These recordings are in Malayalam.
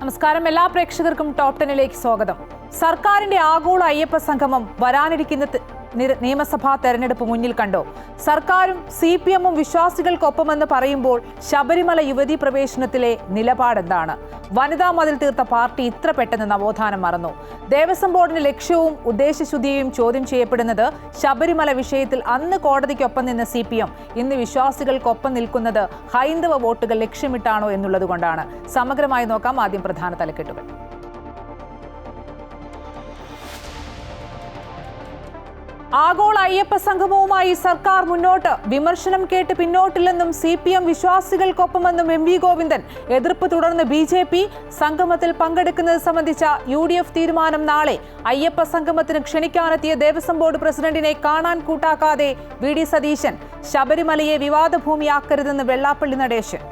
നമസ്കാരം, എല്ലാ പ്രേക്ഷകർക്കും ടോപ്പ് 10ലേക്ക് സ്വാഗതം. സർക്കാരിന്റെ ആഗോള അയ്യപ്പ സംഗമം വരാനിരിക്കുന്ന നിയമസഭാ തെരഞ്ഞെടുപ്പ് മുന്നിൽ കണ്ടോ? സർക്കാരും CPM-ഉം വിശ്വാസികൾക്കൊപ്പമെന്ന് പറയുമ്പോൾ ശബരിമല യുവതീ പ്രവേശനത്തിലെ നിലപാടെന്താണ്? വനിതാ മതിൽ തീർത്ത പാർട്ടി ഇത്ര പെട്ടെന്ന് നവോത്ഥാനം മറന്നു? ദേവസ്വം ബോർഡിന്റെ ലക്ഷ്യവും ഉദ്ദേശശുദ്ധിയും ചോദ്യം ചെയ്യപ്പെടുന്നത് ശബരിമല വിഷയത്തിൽ അന്ന് കോടതിക്കൊപ്പം നിന്ന CPM ഇന്ന് വിശ്വാസികൾക്കൊപ്പം നിൽക്കുന്നത് ഹൈന്ദവ വോട്ടുകൾ ലക്ഷ്യമിട്ടാണോ എന്നുള്ളതുകൊണ്ടാണ്. സമഗ്രമായി നോക്കാം. ആദ്യം പ്രധാന തലക്കെട്ടുകൾ. ആഗോള അയ്യപ്പ സംഗമവുമായി സർക്കാർ മുന്നോട്ട്. വിമർശനം കേട്ട് പിന്നോട്ടില്ലെന്നും CPM വിശ്വാസികൾക്കൊപ്പമെന്നും MV ഗോവിന്ദൻ. എതിർപ്പ് തുടർന്ന് BJP. സംഗമത്തിൽ പങ്കെടുക്കുന്നത് സംബന്ധിച്ച UDF തീരുമാനം നാളെ. അയ്യപ്പ സംഗമത്തിന് ക്ഷണിക്കാനെത്തിയ ദേവസ്വം ബോർഡ് പ്രസിഡന്റിനെ കാണാൻ കൂട്ടാക്കാതെ VD സതീശൻ. ശബരിമലയെ വിവാദ ഭൂമിയാക്കരുതെന്ന് വെള്ളാപ്പള്ളി നടേശൻ.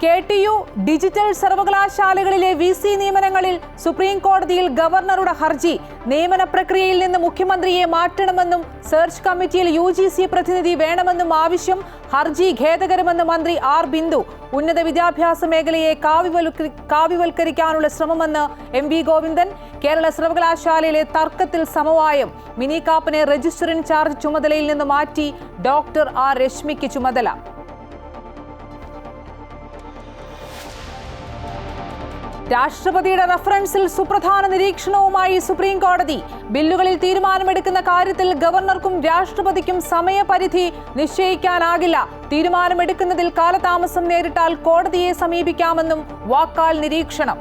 KTU ഡിജിറ്റൽ സർവകലാശാലകളിലെ VC നിയമനങ്ങളിൽ സുപ്രീം കോടതിയിൽ ഗവർണറുടെ ഹർജി. നിയമന പ്രക്രിയയിൽ നിന്ന് മുഖ്യമന്ത്രിയെ മാറ്റണമെന്നും സെർച്ച് കമ്മിറ്റിയിൽ UGC പ്രതിനിധി വേണമെന്നും ആവശ്യം. ഹർജി ഖേദകരമെന്ന് മന്ത്രി R ബിന്ദു. ഉന്നത വിദ്യാഭ്യാസ മേഖലയെ കാവ്യവൽക്കരിക്കാനുള്ള ശ്രമമെന്ന് MV ഗോവിന്ദൻ. കേരള സർവകലാശാലയിലെ തർക്കത്തിൽ സമവായം. മിനി കാപ്പനെ രജിസ്ട്രാർ ഇൻചാർജ് ചുമതലയിൽ നിന്ന് മാറ്റി. ഡോക്ടർ R രശ്മിക്ക് ചുമതല. രാഷ്ട്രപതിയുടെ റഫറൻസിൽ സുപ്രധാന നിരീക്ഷണവുമായി സുപ്രീം കോടതി. ബില്ലുകളിൽ തീരുമാനമെടുക്കുന്ന കാര്യത്തിൽ ഗവർണർക്കും രാഷ്ട്രപതിക്കും സമയപരിധി നിശ്ചയിക്കാനാകില്ല. തീരുമാനമെടുക്കുന്നതിൽ കാലതാമസം നേരിട്ടാൽ കോടതിയെ സമീപിക്കാമെന്നും വാക്കാൽ നിരീക്ഷണം.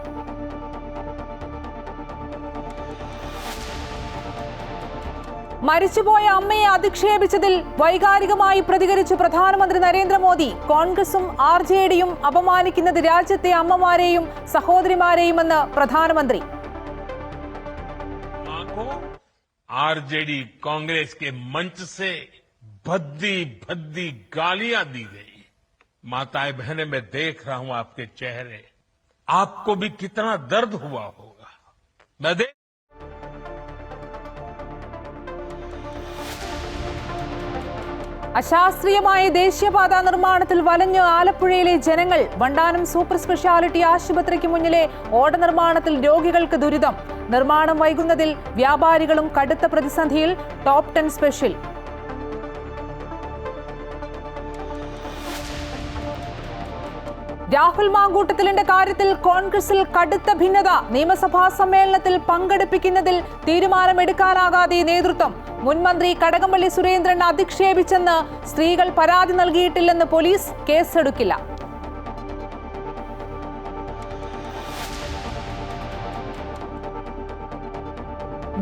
മരിച്ചുപോയ അമ്മയെ അധിക്ഷേപിച്ചതിൽ വൈകാരികമായി പ്രതികരിച്ചു പ്രധാനമന്ത്രി നരേന്ദ്രമോദി. കോൺഗ്രസും RJD-യും അപമാനിക്കുന്നത് രാജ്യത്തെ അമ്മമാരെയും സഹോദരിമാരെയുമെന്ന് പ്രധാനമന്ത്രി. RJD कांग्रेस के मंच से भद्दी भद्दी गालियां दी गई. माताएं बहनें, मैं देख रहा हूं आपके चेहरे. आपको भी कितना दर्द हुआ होगा. मैं അശാസ്ത്രീയമായ ദേശീയപാത നിർമ്മാണത്തിൽ വലഞ്ഞ് ആലപ്പുഴയിലെ ജനങ്ങൾ. വണ്ടാനം സൂപ്പർ സ്പെഷ്യാലിറ്റി ആശുപത്രിക്ക് മുന്നിലെ ഓട നിർമ്മാണത്തിൽ രോഗികൾക്ക് ദുരിതം. നിർമ്മാണം വൈകുന്നതിൽ വ്യാപാരികളും കടുത്ത പ്രതിസന്ധിയിൽ. Top 10 special. രാഹുൽ മാങ്കൂട്ടത്തിലിന്റെ കാര്യത്തിൽ കോൺഗ്രസിൽ കടുത്ത ഭിന്നത. നിയമസഭാ സമ്മേളനത്തിൽ പങ്കെടുപ്പിക്കുന്നതിൽ തീരുമാനമെടുക്കാനാകാതെ നേതൃത്വം. മുൻമന്ത്രി കടകംപള്ളി സുരേന്ദ്രൻ അധിക്ഷേപിച്ചെന്ന് സ്ത്രീകൾ പരാതി നൽകിയിട്ടില്ലെന്ന് പോലീസ്. കേസെടുക്കില്ല.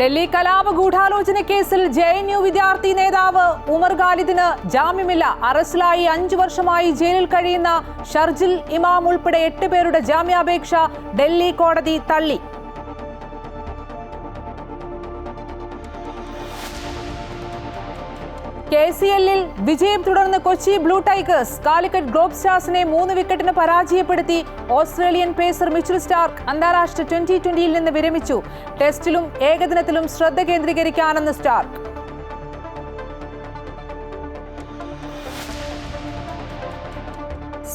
ഡൽഹി കലാപ ഗൂഢാലോചന കേസിൽ JNU വിദ്യാർത്ഥി നേതാവ് ഉമർ ഖാലിദിന് ജാമ്യമില്ല. അറസ്റ്റിലായി 5 വർഷമായി ജയിലിൽ കഴിയുന്ന ഷർജിൽ ഇമാം ഉൾപ്പെടെ 8 പേരുടെ ജാമ്യാപേക്ഷ ഡൽഹി കോടതി തള്ളി. KCL-ൽ വിജയം തുടർന്ന് Kochi blue tigers. Calicut globe സ്റ്റാർസിനെ 3 വിക്കറ്റിന് പരാജയപ്പെടുത്തി. ഓസ്ട്രേലിയൻ പേസർ മിച്ചൽ സ്റ്റാർക്ക് അന്താരാഷ്ട്ര 2020-ൽ നിന്ന് വിരമിച്ചു. ടെസ്റ്റിലും ഏകദിനത്തിലും ശ്രദ്ധ കേന്ദ്രീകരിക്കാനെന്ന് സ്റ്റാർക്ക്.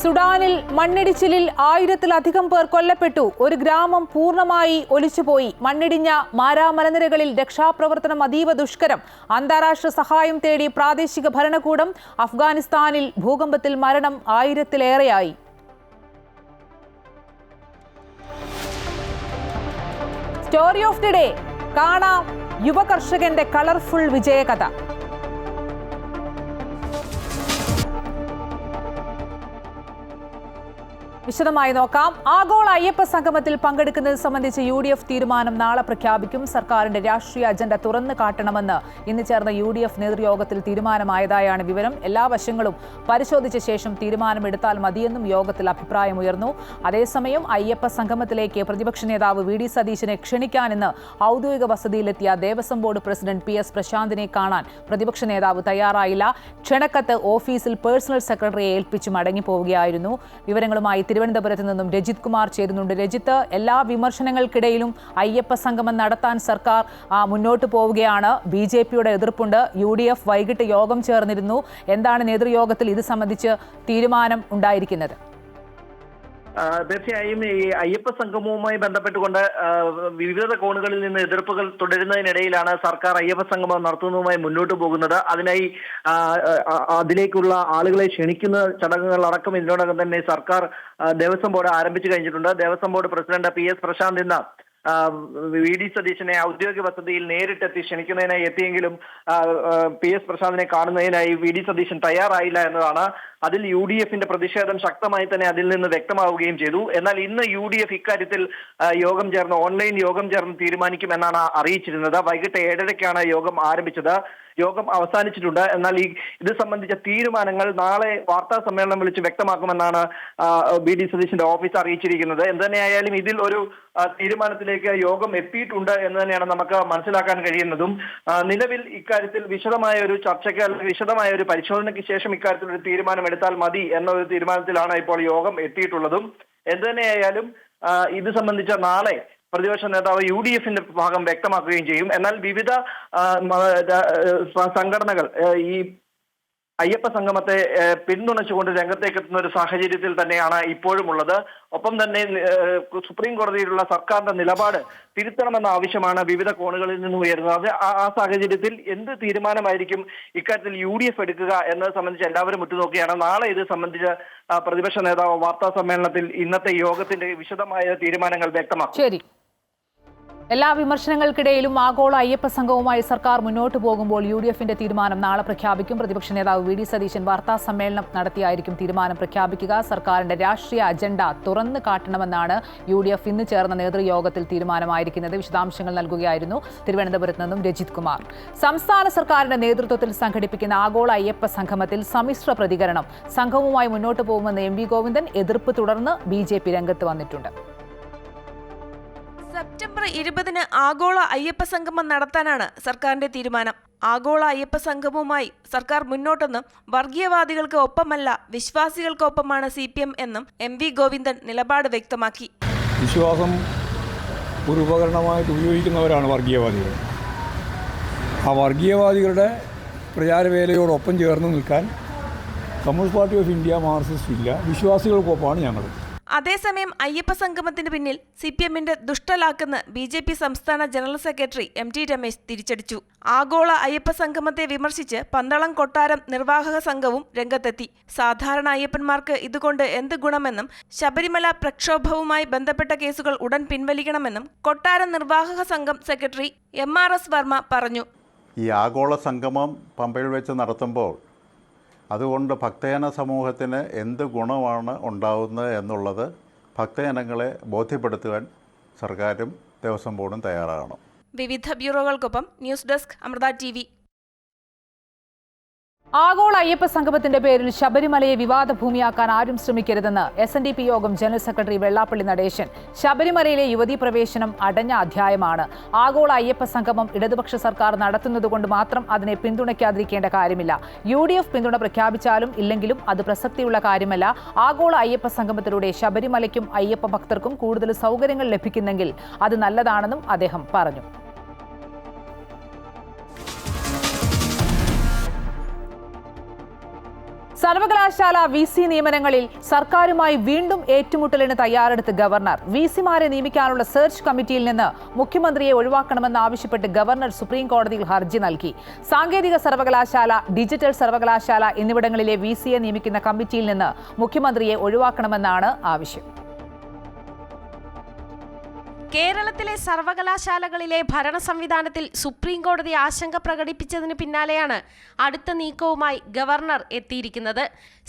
സുഡാനിൽ മണ്ണിടിച്ചിലിൽ 1000-ലധികം പേർ കൊല്ലപ്പെട്ടു. ഒരു ഗ്രാമം പൂർണ്ണമായി ഒലിച്ചുപോയി. മണ്ണിടിഞ്ഞ മാരാ മലനിരകളിൽ രക്ഷാപ്രവർത്തനം അതീവ ദുഷ്കരം. അന്താരാഷ്ട്ര സഹായം തേടി പ്രാദേശിക ഭരണകൂടം. അഫ്ഗാനിസ്ഥാനിൽ ഭൂകമ്പത്തിൽ മരണം 1000-ലേറെയായി. Story of the day. കാണാം യുവ കർഷകന്റെ കളർഫുൾ വിജയകഥ. വിശദമായി നോക്കാം. ആഗോള അയ്യപ്പ സംഗമത്തിൽ പങ്കെടുക്കുന്നത് സംബന്ധിച്ച് UDF തീരുമാനം നാളെ പ്രഖ്യാപിക്കും. സർക്കാരിന്റെ രാഷ്ട്രീയ അജണ്ട തുറന്നു കാട്ടണമെന്ന് ഇന്ന് ചേർന്ന UDF നേതൃയോഗത്തിൽ തീരുമാനമായതായാണ് വിവരം. എല്ലാ വശങ്ങളും പരിശോധിച്ച ശേഷം തീരുമാനമെടുത്താൽ മതിയെന്നും യോഗത്തിൽ അഭിപ്രായമുയർന്നു. അതേസമയം അയ്യപ്പ സംഗമത്തിലേക്ക് പ്രതിപക്ഷ നേതാവ് VD സതീശനെ ക്ഷണിക്കാനെന്ന് ഔദ്യോഗിക വസതിയിലെത്തിയ ദേവസ്വം ബോർഡ് പ്രസിഡന്റ് PS പ്രശാന്തിനെ കാണാൻ പ്രതിപക്ഷ നേതാവ് തയ്യാറായില്ല. ക്ഷണക്കത്ത് ഓഫീസിൽ പേഴ്സണൽ സെക്രട്ടറിയെ ഏൽപ്പിച്ച് മടങ്ങിപ്പോവുകയായിരുന്നു. വിവരങ്ങളുമായി തിരുവനന്തപുരത്ത് നിന്നും രജിത് കുമാർ ചേരുന്നുണ്ട്. രജിത്ത്, എല്ലാ വിമർശനങ്ങൾക്കിടയിലും അയ്യപ്പ സംഗമം നടത്താൻ സർക്കാർ മുന്നോട്ട് പോവുകയാണ്. BJPയുടെ എതിർപ്പുണ്ട്. UDF വൈകിട്ട് യോഗം ചേർന്നിരുന്നു. എന്താണ് നേതൃയോഗത്തിൽ ഇത് സംബന്ധിച്ച് തീരുമാനം ഉണ്ടായിരിക്കുന്നത്? തീർച്ചയായും ഈ അയ്യപ്പ സംഗമവുമായി ബന്ധപ്പെട്ടുകൊണ്ട് വിവിധ കോണുകളിൽ നിന്ന് എതിർപ്പുകൾ തുടരുന്നതിനിടയിലാണ് സർക്കാർ അയ്യപ്പ സംഗമം നടത്തുന്നതുമായി മുന്നോട്ട് പോകുന്നത്. അതിനായി അതിലേക്കുള്ള ആളുകളെ ക്ഷണിക്കുന്ന ചടങ്ങുകൾ അടക്കം ഇതിനോടകം തന്നെ സർക്കാർ ദേവസ്വം ബോർഡ് ആരംഭിച്ചു കഴിഞ്ഞിട്ടുണ്ട്. Devaswom board president PS Prashanth ഇന്ന് VD സതീശനെ ഔദ്യോഗിക വസതിയിൽ നേരിട്ടെത്തി ക്ഷണിക്കുന്നതിനായി എത്തിയെങ്കിലും PS പ്രശാന്തിനെ കാണുന്നതിനായി VD സതീശൻ തയ്യാറായില്ല എന്നതാണ്. അതിൽ UDFന്റെ പ്രതിഷേധം ശക്തമായി തന്നെ അതിൽ നിന്ന് വ്യക്തമാവുകയും ചെയ്തു. എന്നാൽ ഇന്ന് UDF ഇക്കാര്യത്തിൽ ഓൺലൈൻ യോഗം ചേർന്ന് തീരുമാനിക്കുമെന്നാണ് അറിയിച്ചിരുന്നത്. വൈകിട്ട് 7:30ക്കാണ് യോഗം ആരംഭിച്ചത്. യോഗം അവസാനിച്ചിട്ടുണ്ട്. എന്നാൽ ഇത് സംബന്ധിച്ച തീരുമാനങ്ങൾ നാളെ വാർത്താ സമ്മേളനം വിളിച്ച് വ്യക്തമാക്കുമെന്നാണ് VD സതീശന്റെ ഓഫീസ് അറിയിച്ചിരിക്കുന്നത്. എന്തുതന്നെയായാലും ഇതിൽ ഒരു തീരുമാനത്തിലേക്ക് യോഗം എത്തിയിട്ടുണ്ട് എന്ന് തന്നെയാണ് നമുക്ക് മനസ്സിലാക്കാൻ കഴിയുന്നതും. നിലവിൽ ഇക്കാര്യത്തിൽ വിശദമായ ഒരു ചർച്ചയ്ക്ക് അല്ലെങ്കിൽ വിശദമായ ഒരു പരിശോധനയ്ക്ക് ശേഷം ഇക്കാര്യത്തിൽ ഒരു തീരുമാനം എടുത്താൽ മതി എന്ന ഒരു തീരുമാനത്തിലാണ് ഇപ്പോൾ യോഗം എത്തിയിട്ടുള്ളതും. എന്തുതന്നെയായാലും ഇത് സംബന്ധിച്ച നാളെ പ്രതിപക്ഷ നേതാവ് UDFന്റെ ഭാഗം വ്യക്തമാക്കുകയും ചെയ്യും. എന്നാൽ വിവിധ സംഘടനകൾ ഈ അയ്യപ്പ സംഗമത്തെ പിന്തുണച്ചുകൊണ്ട് രംഗത്തേക്ക് എത്തുന്ന ഒരു സാഹചര്യത്തിൽ തന്നെയാണ് ഇപ്പോഴും ഉള്ളത്. ഒപ്പം തന്നെ സുപ്രീം കോടതിയിലുള്ള സർക്കാരിന്റെ നിലപാട് തിരുത്തണമെന്ന ആവശ്യമാണ് വിവിധ കോണുകളിൽ നിന്നും ഉയരുന്നത്. ആ സാഹചര്യത്തിൽ എന്ത് തീരുമാനമായിരിക്കും ഇക്കാര്യത്തിൽ UDF എടുക്കുക എന്നത് സംബന്ധിച്ച് എല്ലാവരും ഉറ്റുനോക്കുകയാണ്. നാളെ ഇത് സംബന്ധിച്ച് പ്രതിപക്ഷ നേതാവ് വാർത്താ സമ്മേളനത്തിൽ ഇന്നത്തെ യോഗത്തിന്റെ വിശദമായ തീരുമാനങ്ങൾ വ്യക്തമാക്കും. ശരി. എല്ലാ വിമർശനങ്ങൾക്കിടയിലും ആഗോള അയ്യപ്പ സംഘവുമായി സർക്കാർ മുന്നോട്ട് പോകുമ്പോൾ UDFന്റെ തീരുമാനം നാളെ പ്രഖ്യാപിക്കും. പ്രതിപക്ഷ നേതാവ് VD സതീശൻ വാർത്താ സമ്മേളനം നടത്തിയായിരിക്കും തീരുമാനം പ്രഖ്യാപിക്കുക. സർക്കാരിന്റെ രാഷ്ട്രീയ അജണ്ട തുറന്നു കാട്ടണമെന്നാണ് UDF ഇന്ന് ചേർന്ന നേതൃയോഗത്തിൽ തീരുമാനമായിരിക്കുന്നത്. വിശദാംശങ്ങൾ നൽകുകയായിരുന്നു തിരുവനന്തപുരത്ത് നിന്നും രജിത് കുമാർ. സംസ്ഥാന സർക്കാരിന്റെ നേതൃത്വത്തിൽ സംഘടിപ്പിക്കുന്ന ആഗോള അയ്യപ്പ സംഗമത്തിൽ സമ്മിശ്ര പ്രതികരണം. സംഘവുമായി മുന്നോട്ട് പോകുമെന്ന് MV ഗോവിന്ദൻ. എതിർപ്പ് തുടർന്ന് BJP രംഗത്ത് വന്നിട്ടുണ്ട്. സെപ്റ്റംബർ 20-ന് ആഗോള അയ്യപ്പ സംഗമം നടത്താനാണ് സർക്കാരിന്റെ തീരുമാനം. ആഗോള അയ്യപ്പ സംഗമവുമായി സർക്കാർ മുന്നോട്ടെന്നും വർഗീയവാദികൾക്ക് ഒപ്പമല്ല വിശ്വാസികൾക്കൊപ്പമാണ് CPM എന്നും MV ഗോവിന്ദൻ നിലപാട് വ്യക്തമാക്കി. വിശ്വാസം ഒരു ഉപകരണമായിട്ട് ഉപയോഗിക്കുന്നവരാണ് വർഗീയവാദികൾ. ആ വർഗീയവാദികളുടെ പ്രചാരവേലയോടൊപ്പം ചേർന്ന് നിൽക്കാൻ communist party of India Marxist ഇല്ല. വിശ്വാസികൾക്കൊപ്പമാണ് ഞങ്ങൾ. അതേസമയം അയ്യപ്പ സംഗമത്തിന് പിന്നിൽ CPMന്റെ ദുഷ്ടലാക്കെന്ന് BJP സംസ്ഥാന ജനറൽ സെക്രട്ടറി MT രമേശ് തിരിച്ചടിച്ചു. ആഗോള അയ്യപ്പ സംഗമത്തെ വിമർശിച്ച് പന്തളം കൊട്ടാരം നിർവാഹക സംഘവും രംഗത്തെത്തി. സാധാരണ അയ്യപ്പന്മാർക്ക് ഇതുകൊണ്ട് എന്ത് ഗുണമെന്നും ശബരിമല പ്രക്ഷോഭവുമായി ബന്ധപ്പെട്ട കേസുകൾ ഉടൻ പിൻവലിക്കണമെന്നും കൊട്ടാരം നിർവാഹക സംഘം സെക്രട്ടറി MRS വർമ്മ പറഞ്ഞു. ഈ ആഗോള സംഗമം പമ്പയിൽ വെച്ച് നടത്തുമ്പോൾ അതുകൊണ്ട് ഭക്തജന സമൂഹത്തിന് എന്ത് ഗുണമാണ് ഉണ്ടാകുന്നത് എന്നുള്ളത് ഭക്തജനങ്ങളെ ബോധ്യപ്പെടുത്തുവാൻ സർക്കാരും ദേവസ്വം ബോർഡും തയ്യാറാകണം. വിവിധ ബ്യൂറോകൾക്കൊപ്പം ന്യൂസ് ഡെസ്ക് അമൃത TV. ആഗോള അയ്യപ്പ സംഗമത്തിന്റെ പേരിൽ ശബരിമലയെ വിവാദ ഭൂമിയാക്കാൻ ആരും ശ്രമിക്കരുതെന്ന് SNDP യോഗം ജനറൽ സെക്രട്ടറി വെള്ളാപ്പള്ളി നടേശൻ. ശബരിമലയിലെ യുവതീ പ്രവേശനം അടഞ്ഞ അധ്യായമാണ്. ആഗോള അയ്യപ്പ സംഗമം ഇടതുപക്ഷ സർക്കാർ നടത്തുന്നതുകൊണ്ട് മാത്രം അതിനെ പിന്തുണയ്ക്കാതിരിക്കേണ്ട കാര്യമില്ല. UDF പിന്തുണ പ്രഖ്യാപിച്ചാലും ഇല്ലെങ്കിലും അത് പ്രസക്തിയുള്ള കാര്യമല്ല. ആഗോള അയ്യപ്പ സംഗമത്തിലൂടെ ശബരിമലയ്ക്കും അയ്യപ്പ ഭക്തർക്കും കൂടുതൽ സൗകര്യങ്ങൾ ലഭിക്കുന്നെങ്കിൽ അത് നല്ലതാണെന്നും അദ്ദേഹം പറഞ്ഞു. സർവകലാശാല VC നിയമനങ്ങളിൽ സർക്കാരുമായി വീണ്ടും ഏറ്റുമുട്ടലിന് തയ്യാറെടുത്ത് ഗവർണർ. VCമാരെ നിയമിക്കാനുള്ള സെർച്ച് കമ്മിറ്റിയിൽ നിന്ന് മുഖ്യമന്ത്രിയെ ഒഴിവാക്കണമെന്ന് ആവശ്യപ്പെട്ട് ഗവർണർ സുപ്രീം കോടതിയിൽ ഹർജി നൽകി. സാങ്കേതിക സർവകലാശാല, ഡിജിറ്റൽ സർവകലാശാല എന്നിവിടങ്ങളിലെ VCയെ നിയമിക്കുന്ന കമ്മിറ്റിയിൽ നിന്ന് മുഖ്യമന്ത്രിയെ ഒഴിവാക്കണമെന്നാണ് ആവശ്യം. കേരളത്തിലെ സർവകലാശാലകളിലെ ഭരണ സംവിധാനത്തിൽ സുപ്രീം കോടതി ആശങ്ക പ്രകടിപ്പിച്ചതിന് പിന്നാലെയാണ് അടുത്ത നീക്കവുമായി ഗവർണർ എത്തിയിരിക്കുന്നത്.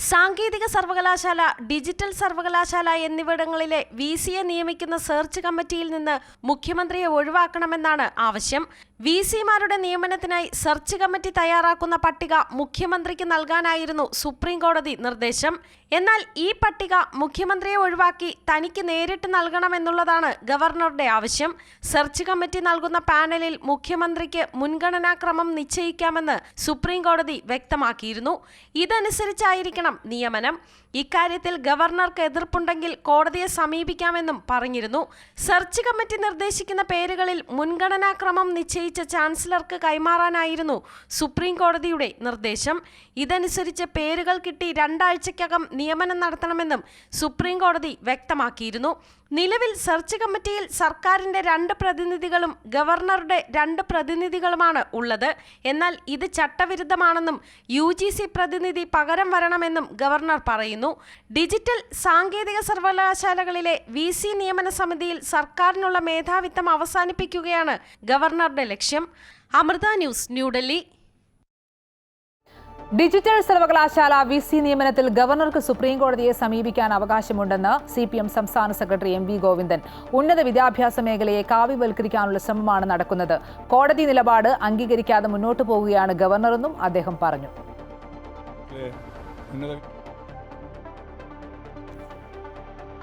സാങ്കേതിക സർവകലാശാല, ഡിജിറ്റൽ സർവകലാശാല എന്നിവിടങ്ങളിലെ VCയെ നിയമിക്കുന്ന സെർച്ച് കമ്മിറ്റിയിൽ നിന്ന് മുഖ്യമന്ത്രിയെ ഒഴിവാക്കണമെന്നാണ് ആവശ്യം. VC-മാരുടെ നിയമനത്തിനായി സെർച്ച് കമ്മിറ്റി തയ്യാറാക്കുന്ന പട്ടിക മുഖ്യമന്ത്രിക്ക് നൽകാനായിരുന്നു സുപ്രീം കോടതി നിർദ്ദേശം. എന്നാൽ ഈ പട്ടിക മുഖ്യമന്ത്രിയെ ഒഴിവാക്കി തനിക്ക് നേരിട്ട് നൽകണമെന്നുള്ളതാണ് ഗവർണറുടെ ആവശ്യം. സെർച്ച് കമ്മിറ്റി നൽകുന്ന പാനലിൽ മുഖ്യമന്ത്രിക്ക് മുൻഗണനാക്രമം നിശ്ചയിക്കാമെന്ന് സുപ്രീം കോടതി വ്യക്തമാക്കിയിരുന്നു. ഇതനുസരിച്ചായിരിക്കണം നിയമനം. ഇക്കാര്യത്തിൽ ഗവർണർക്ക് എതിർപ്പുണ്ടെങ്കിൽ കോടതിയെ സമീപിക്കാമെന്നും പറഞ്ഞിരുന്നു. സെർച്ച് കമ്മിറ്റി നിർദ്ദേശിക്കുന്ന പേരുകളിൽ മുൻഗണനാക്രമം നിശ്ചയിച്ച ചാൻസലർക്ക് കൈമാറാനായിരുന്നു സുപ്രീം കോടതിയുടെ നിർദ്ദേശം. ഇതനുസരിച്ച് പേരുകൾ കിട്ടി 2 ആഴ്ചയ്ക്കകം നിയമനം നടത്തണമെന്നും സുപ്രീം കോടതി വ്യക്തമാക്കിയിരുന്നു. നിലവിൽ സെർച്ച് കമ്മിറ്റിയിൽ സർക്കാരിന്റെ 2 പ്രതിനിധികളും ഗവർണറുടെ 2 പ്രതിനിധികളുമാണ് ഉള്ളത്. എന്നാൽ ഇത് ചട്ടവിരുദ്ധമാണെന്നും UGC പ്രതിനിധി പകരം വരണമെന്നും ഗവർണർ പറയുന്നു. ഡിജിറ്റൽ സാങ്കേതിക സർവകലാശാലകളിലെ VC നിയമന സമിതിയിൽ സർക്കാരിനുള്ള മേധാവിത്വം അവസാനിപ്പിക്കുകയാണ് ഗവർണറുടെ ലക്ഷ്യം. അമൃത ന്യൂസ്, ന്യൂഡൽഹി. ഡിജിറ്റൽ സർവകലാശാല VC നിയമനത്തിൽ ഗവർണർക്ക് സുപ്രീം കോടതിയെ സമീപിക്കാൻ അവകാശമുണ്ടെന്ന് CPM സംസ്ഥാന സെക്രട്ടറി MV ഗോവിന്ദൻ. ഉന്നത വിദ്യാഭ്യാസ മേഖലയെ കാവ്യവൽക്കരിക്കാനുള്ള ശ്രമമാണ് നടക്കുന്നത്. കോടതി നിലപാട് അംഗീകരിക്കാതെ മുന്നോട്ടു പോകുകയാണ് ഗവർണറെന്നും അദ്ദേഹം പറഞ്ഞു.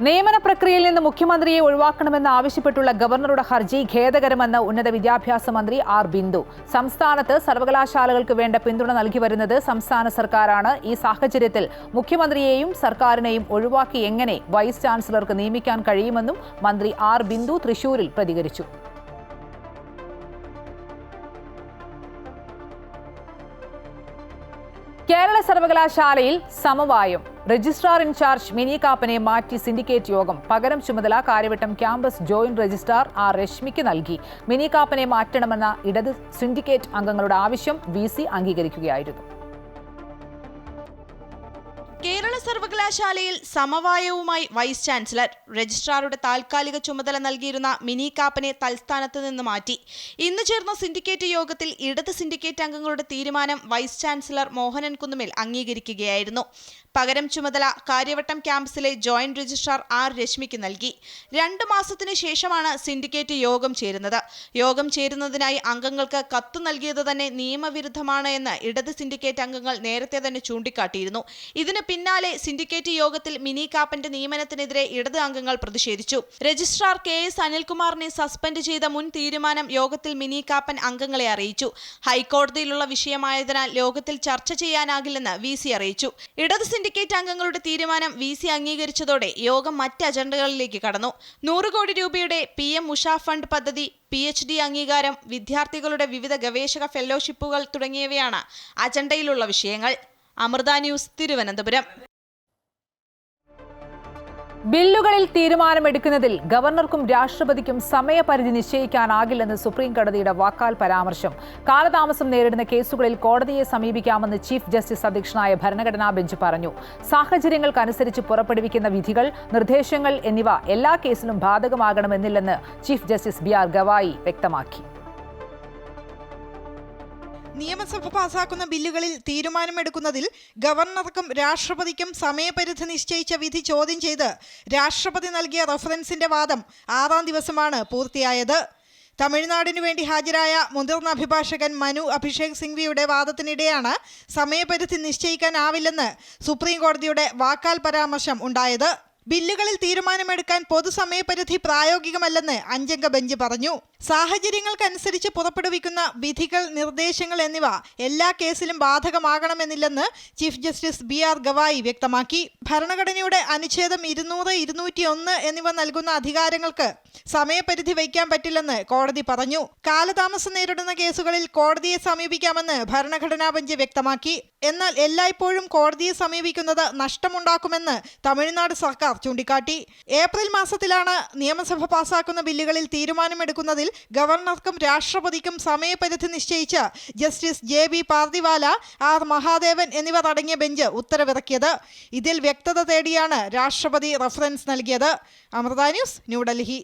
നിയമന പ്രക്രിയയിൽ നിന്ന് മുഖ്യമന്ത്രിയെ ഒഴിവാക്കണമെന്ന് ആവശ്യപ്പെട്ടുള്ള ഗവർണറുടെ ഹർജി ഖേദകരമെന്ന് ഉന്നത വിദ്യാഭ്യാസ മന്ത്രി R ബിന്ദു. സംസ്ഥാനത്ത് സർവകലാശാലകൾക്ക് വേണ്ട പിന്തുണ നൽകി വരുന്നത് സംസ്ഥാന സർക്കാരാണ്. ഈ സാഹചര്യത്തിൽ മുഖ്യമന്ത്രിയെയും സർക്കാരിനെയും ഒഴിവാക്കി എങ്ങനെ വൈസ് ചാൻസലർക്ക് നിയമിക്കാൻ കഴിയുമെന്നും മന്ത്രി R ബിന്ദു തൃശൂരിൽ പ്രതികരിച്ചു. കേരള സർവകലാശാലയിൽ സമവായം. രജിസ്ട്രാർ ഇൻചാർജ് മിനി കാപ്പനെ മാറ്റി സിൻഡിക്കേറ്റ് യോഗം. പകരം ചുമതല Kariavattom campus joint registrar R രശ്മിക്ക് നൽകി. മിനി കാപ്പനെ മാറ്റണമെന്ന ഇടത് സിൻഡിക്കേറ്റ് അംഗങ്ങളുടെ ആവശ്യം VC അംഗീകരിക്കുകയായിരുന്നു. കേരള സർവകലാശാലയിൽ സമവായവുമായി വൈസ് ചാൻസലർ. രജിസ്ട്രാറുടെ താൽക്കാലിക ചുമതല നൽകിയിരുന്ന മിനി കാപ്പനെ തൽസ്ഥാനത്ത് നിന്ന് മാറ്റി. ഇന്ന് ചേർന്ന സിൻഡിക്കേറ്റ് യോഗത്തിൽ ഇടത് സിൻഡിക്കേറ്റ് അംഗങ്ങളുടെ തീരുമാനം വൈസ് ചാൻസലർ മോഹനൻ കുന്നുമേൽ അംഗീകരിക്കുകയായിരുന്നു. പകരം ചുമതല കാര്യവട്ടം ക്യാമ്പസിലെ ജോയിന്റ് രജിസ്ട്രാർ R രശ്മിക്ക് നൽകി. 2 മാസത്തിനു ശേഷമാണ് സിൻഡിക്കേറ്റ് യോഗം ചേരുന്നത്. യോഗം ചേരുന്നതിനായി അംഗങ്ങൾക്ക് കത്ത് നൽകിയത് തന്നെ നിയമവിരുദ്ധമാണ് എന്ന് ഇടത് സിൻഡിക്കേറ്റ് അംഗങ്ങൾ നേരത്തെ തന്നെ ചൂണ്ടിക്കാട്ടിയിരുന്നു. ഇതിന് പിന്നാലെ സിൻഡിക്കേറ്റ് യോഗത്തിൽ മിനി കാപ്പന്റെ നിയമനത്തിനെതിരെ ഇടത് അംഗങ്ങൾ പ്രതിഷേധിച്ചു. രജിസ്ട്രാർ KS അനിൽകുമാറിനെ സസ്പെൻഡ് ചെയ്ത മുൻ തീരുമാനം യോഗത്തിൽ മിനി കാപ്പൻ അംഗങ്ങളെ അറിയിച്ചു. ഹൈക്കോടതിയിലുള്ള വിഷയമായതിനാൽ യോഗത്തിൽ ചർച്ച ചെയ്യാനാകില്ലെന്ന് VC അറിയിച്ചു. ഇടത് സിൻഡിക്കേറ്റ് അംഗങ്ങളുടെ തീരുമാനം VC അംഗീകരിച്ചതോടെ യോഗം മറ്റ് അജണ്ടകളിലേക്ക് കടന്നു. 100 കോടി രൂപയുടെ PM ഉഷ ഫണ്ട് പദ്ധതി, PhD അംഗീകാരം, വിദ്യാർത്ഥികളുടെ വിവിധ ഗവേഷക ഫെലോഷിപ്പുകൾ തുടങ്ങിയവയാണ് അജണ്ടയിലുള്ള വിഷയങ്ങൾ. അമൃത ന്യൂസ്, തിരുവനന്തപുരം. ബില്ലുകളിൽ തീരുമാനമെടുക്കുന്നതിൽ ഗവർണർക്കും രാഷ്ട്രപതിക്കും സമയപരിധി നിശ്ചയിക്കാനാകില്ലെന്ന് സുപ്രീം കോടതിയുടെ വാക്കാൽ പരാമർശം. കാലതാമസം നേരിടുന്ന കേസുകളിൽ കോടതിയെ സമീപിക്കാമെന്ന് ചീഫ് ജസ്റ്റിസ് അധ്യക്ഷനായ ഭരണഘടനാ ബെഞ്ച് പറഞ്ഞു. സാഹചര്യങ്ങൾക്കനുസരിച്ച് പുറപ്പെടുവിക്കുന്ന വിധികൾ, നിർദ്ദേശങ്ങൾ എന്നിവ എല്ലാ കേസിലും ബാധകമാകണമെന്നില്ലെന്ന് ചീഫ് ജസ്റ്റിസ് BR ഗവായി വ്യക്തമാക്കി. നിയമസഭ പാസാക്കുന്ന ബില്ലുകളിൽ തീരുമാനമെടുക്കുന്നതിൽ ഗവർണർക്കും രാഷ്ട്രപതിക്കും സമയപരിധി നിശ്ചയിച്ച വിധി ചോദ്യം ചെയ്ത് രാഷ്ട്രപതി നൽകിയ റഫറൻസിന്റെ വാദം 6ാം ദിവസമാണ് പൂർത്തിയായത്. തമിഴ്നാടിനു വേണ്ടി ഹാജരായ മുതിർന്ന അഭിഭാഷകൻ മനു അഭിഷേക് സിംഗ്വിയുടെ വാദത്തിനിടെയാണ് സമയപരിധി നിശ്ചയിക്കാനാവില്ലെന്ന് സുപ്രീം കോടതിയുടെ വാക്കാൽ പരാമർശം ഉണ്ടായത്. ബില്ലുകളിൽ തീരുമാനമെടുക്കാൻ പൊതുസമയപരിധി പ്രായോഗികമല്ലെന്ന് 5-അംഗ ബെഞ്ച് പറഞ്ഞു. സാഹചര്യങ്ങൾക്കനുസരിച്ച് പുറപ്പെടുവിക്കുന്ന വിധികൾ, നിർദ്ദേശങ്ങൾ എന്നിവ എല്ലാ കേസിലും ബാധകമാകണമെന്നില്ലെന്ന് ചീഫ് ജസ്റ്റിസ് BR ഗവായി വ്യക്തമാക്കി. ഭരണഘടനയുടെ അനുച്ഛേദം 200, 201 എന്നിവ നൽകുന്ന അധികാരങ്ങൾക്ക് സമയപരിധി വയ്ക്കാൻ പറ്റില്ലെന്ന് കോടതി പറഞ്ഞു. കാലതാമസം നേരിടുന്ന കേസുകളിൽ കോടതിയെ സമീപിക്കാമെന്ന് ഭരണഘടനാ ബെഞ്ച് വ്യക്തമാക്കി. എന്നാൽ എല്ലായ്പ്പോഴും കോടതിയെ സമീപിക്കുന്നത് നഷ്ടമുണ്ടാക്കുമെന്ന് തമിഴ്നാട് സർക്കാർ ചൂണ്ടിക്കാട്ടി. ഏപ്രിൽ മാസത്തിലാണ് നിയമസഭ പാസാക്കുന്ന ബില്ലുകളിൽ തീരുമാനമെടുക്കുന്നതിൽ ഗവർണർക്കും രാഷ്ട്രപതിക്കും സമയപരിധി നിശ്ചയിച്ച് justice JB Pardiwala, R Mahadevan എന്നിവർ അടങ്ങിയ ബെഞ്ച് ഉത്തരവിറക്കിയത്. ഇതിൽ വ്യക്തത തേടിയാണ് രാഷ്ട്രപതി റഫറൻസ് നൽകിയത്. അമൃത ന്യൂസ്, ന്യൂഡൽഹി.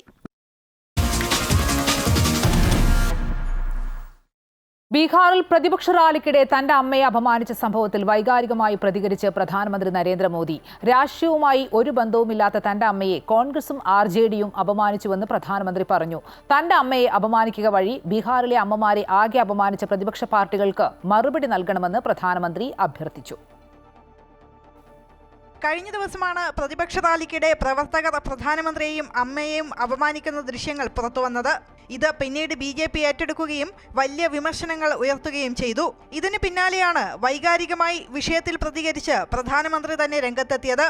ബീഹാറിൽ പ്രതിപക്ഷ റാലിക്കിടെ തന്റെ അമ്മയെ അപമാനിച്ച സംഭവത്തിൽ വൈകാരികമായി പ്രതികരിച്ച് പ്രധാനമന്ത്രി നരേന്ദ്രമോദി. രാഷ്ട്രീയവുമായി ഒരു ബന്ധവുമില്ലാത്ത തന്റെ അമ്മയെ കോൺഗ്രസും RJDയും അപമാനിച്ചുവെന്ന് പ്രധാനമന്ത്രി പറഞ്ഞു. തന്റെ അമ്മയെ അപമാനിക്കുക വഴി ബീഹാറിലെ അമ്മമാരെ ആകെ അപമാനിച്ച പ്രതിപക്ഷ പാർട്ടികൾക്ക് മറുപടി നൽകണമെന്ന് പ്രധാനമന്ത്രി അഭ്യർത്ഥിച്ചു. കഴിഞ്ഞ ദിവസമാണ് പ്രതിപക്ഷ റാലിക്കിടെ പ്രവർത്തകർ പ്രധാനമന്ത്രിയെയും അമ്മയെയും അപമാനിക്കുന്ന ദൃശ്യങ്ങൾ പുറത്തുവന്നത്. ഇത് പിന്നീട് BJP ഏറ്റെടുക്കുകയും വലിയ വിമർശനങ്ങൾ ഉയർത്തുകയും ചെയ്തു. ഇതിന് പിന്നാലെയാണ് വൈകാരികമായി വിഷയത്തിൽ പ്രതികരിച്ച് പ്രധാനമന്ത്രി തന്നെ രംഗത്തെത്തിയത്.